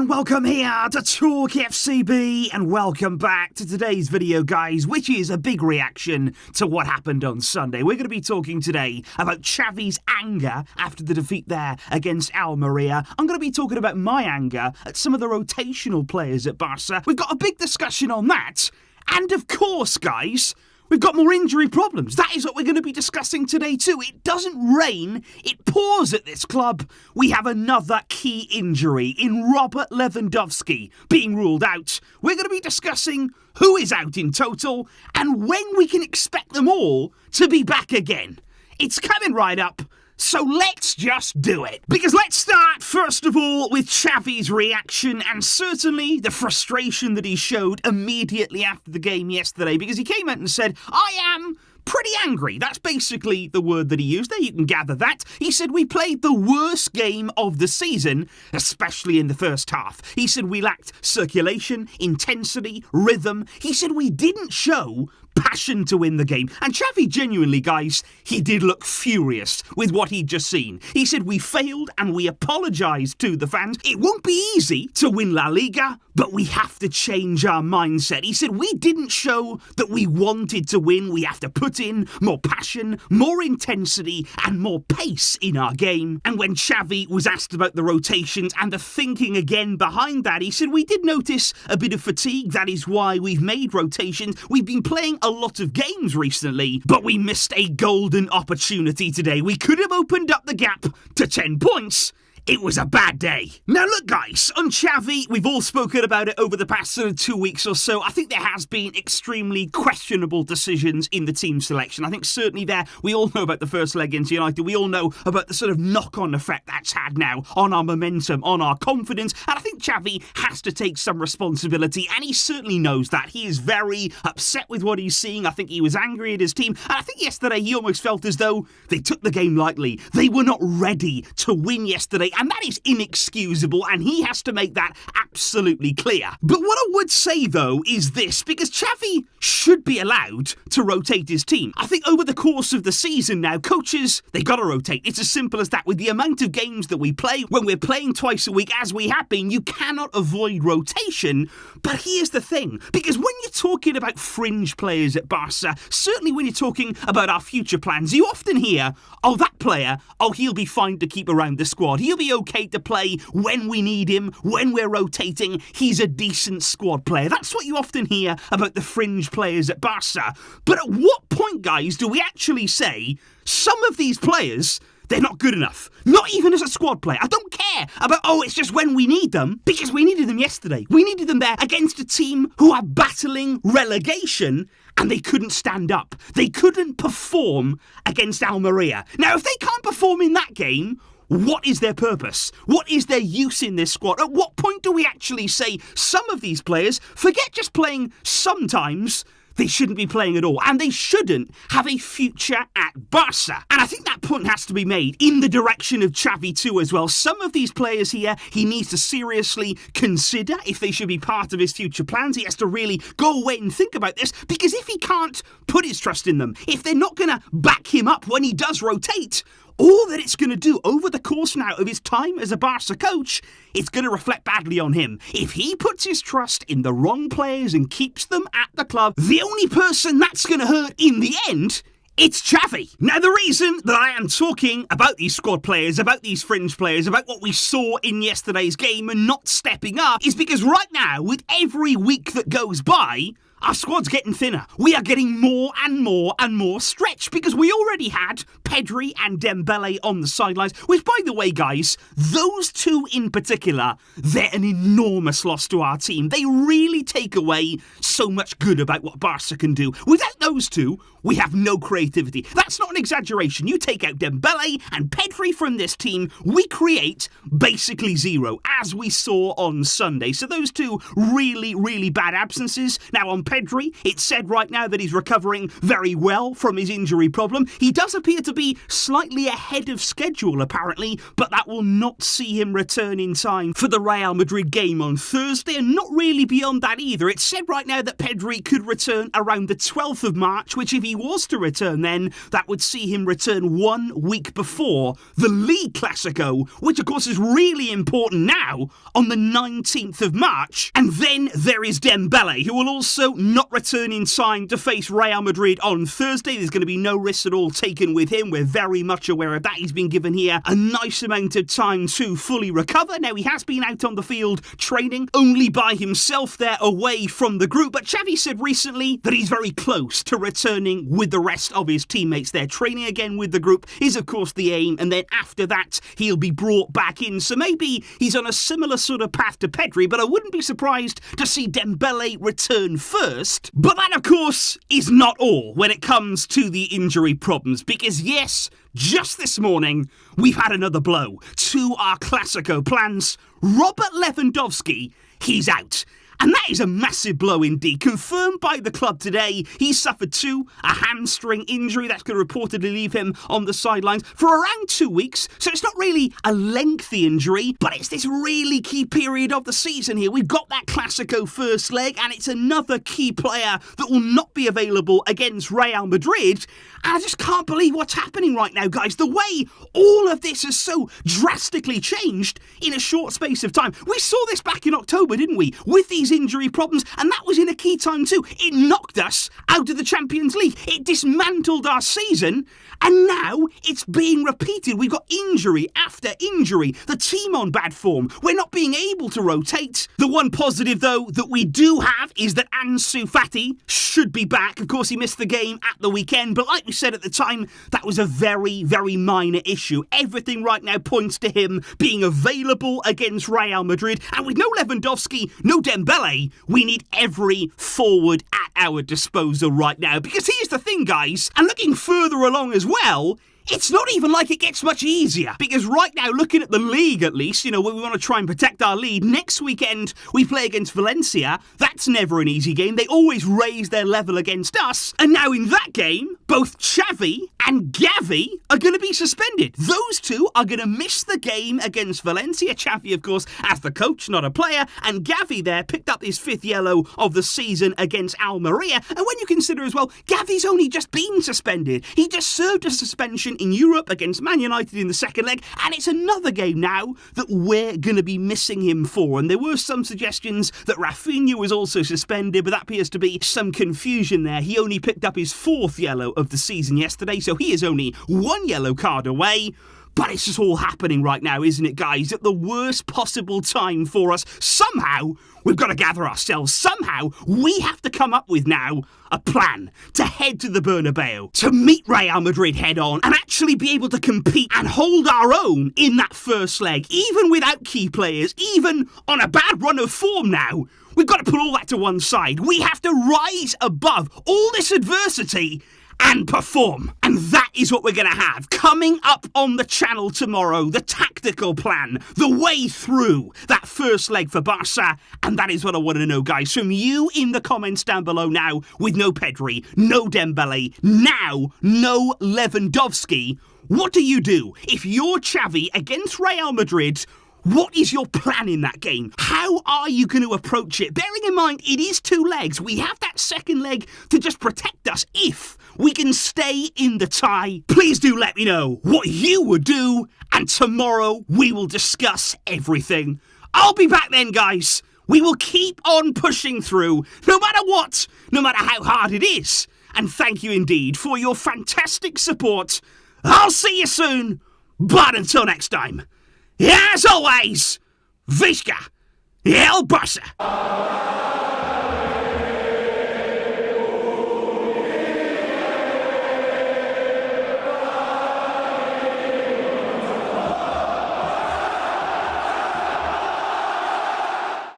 and welcome here to TalkFCB, and welcome back to today's video, guys, which is a big reaction to what happened on Sunday. We're going to be talking today about Xavi's anger after the defeat there against Almeria. I'm going to be talking about my anger at some of the rotational players at Barça. We've got a big discussion on that, and of course, guys, we've got more injury problems. That is what we're going to be discussing today too. It doesn't rain, it pours at this club. We have another key injury in Robert Lewandowski being ruled out. We're going to be discussing who is out in total and when we can expect them all to be back again. It's coming right up. So let's just do it. Because let's start, first of all, with Xavi's reaction and certainly the frustration that he showed immediately after the game yesterday, because he came out and said, I am pretty angry. That's basically the word that he used there. You can gather that. He said we played the worst game of the season, especially in the first half. He said we lacked circulation, intensity, rhythm. He said we didn't show passion to win the game. And Xavi genuinely, guys, he did look furious with what he'd just seen. He said we failed and we apologised to the fans. It won't be easy to win La Liga, but we have to change our mindset. He said we didn't show that we wanted to win. We have to put in more passion, more intensity and more pace in our game. And when Xavi was asked about the rotations and the thinking again behind that, he said we did notice a bit of fatigue. That is why we've made rotations. We've been playing a lot of games recently, but we missed a golden opportunity today. We could have opened up the gap to 10 points. It was a bad day. Now look, guys, on Xavi, we've all spoken about it over the past 2 weeks or so. I think there has been extremely questionable decisions in the team selection. I think certainly there, we all know about the first leg against United. We all know about the sort of knock-on effect that's had now on our momentum, on our confidence. And I think Xavi has to take some responsibility, and he certainly knows that. He is very upset with what he's seeing. I think he was angry at his team. And I think yesterday he almost felt as though they took the game lightly. They were not ready to win yesterday. And that is inexcusable, and he has to make that absolutely clear. But what I would say, though, is this, because Xavi should be allowed to rotate his team. I think over the course of the season now, coaches, they got to rotate. It's as simple as that. With the amount of games that we play, when we're playing twice a week, as we have been, you cannot avoid rotation. But here's the thing, because when you're talking about fringe players at Barca, certainly when you're talking about our future plans, you often hear, oh, that player, oh, he'll be fine to keep around the squad. He'll be okay to play when we need him, when we're rotating. He's a decent squad player. That's what you often hear about the fringe players at Barca. But at what point, guys, do we actually say some of these players, they're not good enough? Not even as a squad player. I don't care about, oh, it's just when we need them, because we needed them yesterday. We needed them there against a team who are battling relegation, and they couldn't stand up. They couldn't perform against Almeria. Now, if they can't perform in that game, what is their purpose? What is their use in this squad? At what point do we actually say some of these players, forget just playing sometimes, they shouldn't be playing at all, and they shouldn't have a future at Barça? And I think that point has to be made in the direction of Xavi too as well. Some of these players here, he needs to seriously consider if they should be part of his future plans. He has to really go away and think about this, because if he can't put his trust in them, if they're not going to back him up when he does rotate, all that it's going to do over the course now of his time as a Barca coach, it's going to reflect badly on him. If he puts his trust in the wrong players and keeps them at the club, the only person that's going to hurt in the end, it's Xavi. Now, the reason that I am talking about these squad players, about these fringe players, about what we saw in yesterday's game and not stepping up, is because right now, with every week that goes by, our squad's getting thinner. We are getting more and more and more stretched, because we already had Pedri and Dembele on the sidelines, which, by the way, guys, those two in particular, they're an enormous loss to our team. They really take away so much good about what Barca can do. Without those two, we have no creativity. That's not an exaggeration. You take out Dembele and Pedri from this team, we create basically zero, as we saw on Sunday. So those two really, really bad absences. Now, on Pedri. It's said right now that he's recovering very well from his injury problem. He does appear to be slightly ahead of schedule, apparently, but that will not see him return in time for the Real Madrid game on Thursday, and not really beyond that either. It's said right now that Pedri could return around the 12th of March, which if he was to return then, that would see him return 1 week before the League Clasico, which of course is really important now, on the 19th of March. And then there is Dembele, who will also not return in time to face Real Madrid on Thursday. There's going to be no risks at all taken with him. We're very much aware of that. He's been given here a nice amount of time to fully recover. Now, he has been out on the field training only by himself there away from the group, but Xavi said recently that he's very close to returning with the rest of his teammates there. Training again with the group is of course the aim, and then after that he'll be brought back in. So maybe he's on a similar sort of path to Pedri, but I wouldn't be surprised to see Dembele return first. But that of course is not all when it comes to the injury problems, because yes, just this morning we've had another blow to our Clasico plans. Robert Lewandowski, he's out. And that is a massive blow indeed. Confirmed by the club today, he suffered a hamstring injury that's going to reportedly leave him on the sidelines for around 2 weeks. So it's not really a lengthy injury, but it's this really key period of the season here. We've got that Clasico first leg, and it's another key player that will not be available against Real Madrid. And I just can't believe what's happening right now, guys. The way all of this has so drastically changed in a short space of time. We saw this back in October, didn't we? With these injury problems, and that was in a key time too. It knocked us out of the Champions League. It dismantled our season, and now it's being repeated. We've got injury after injury. The team on bad form. We're not being able to rotate. The one positive, though, that we do have is that Ansu Fati should be back. Of course, he missed the game at the weekend, but like we said at the time, that was a very, very minor issue. Everything right now points to him being available against Real Madrid, and with no Lewandowski, no Dembele, we need every forward at our disposal right now. Because here's the thing, guys, and looking further along as well, it's not even like it gets much easier, because right now, looking at the league at least, you know, where we want to try and protect our lead, next weekend we play against Valencia. That's never an easy game. They always raise their level against us. And now in that game, both Xavi and Gavi are going to be suspended. Those two are going to miss the game against Valencia. Xavi, of course, as the coach, not a player, and Gavi there picked up his 5th yellow of the season against Almeria. And when you consider as well, Gavi's only just been suspended. He just served a suspension in Europe against Man United in the second leg, and it's another game now that we're going to be missing him for. And there were some suggestions that Rafinha was also suspended, but that appears to be some confusion there. He only picked up his 4th yellow of the season yesterday, so he is only 1 yellow card away. But it's just all happening right now, isn't it, guys? At the worst possible time for us. Somehow, we've got to gather ourselves. Somehow, we have to come up with now a plan to head to the Bernabeu, to meet Real Madrid head on, and actually be able to compete and hold our own in that first leg, even without key players, even on a bad run of form now. We've got to put all that to one side. We have to rise above all this adversity and perform. And that is what we're going to have coming up on the channel tomorrow. The tactical plan, the way through that first leg for Barça. And that is what I want to know, guys, from you in the comments down below now. With no Pedri, no Dembele, now no Lewandowski. What do you do if you're Xavi against Real Madrid? What is your plan in that game? How are you going to approach it? Bearing in mind, it is 2 legs. We have that second leg to just protect us if we can stay in the tie. Please do let me know what you would do, and tomorrow we will discuss everything. I'll be back then, guys. We will keep on pushing through, no matter what, no matter how hard it is. And thank you indeed for your fantastic support. I'll see you soon, but until next time, as always, Visca, El Barça.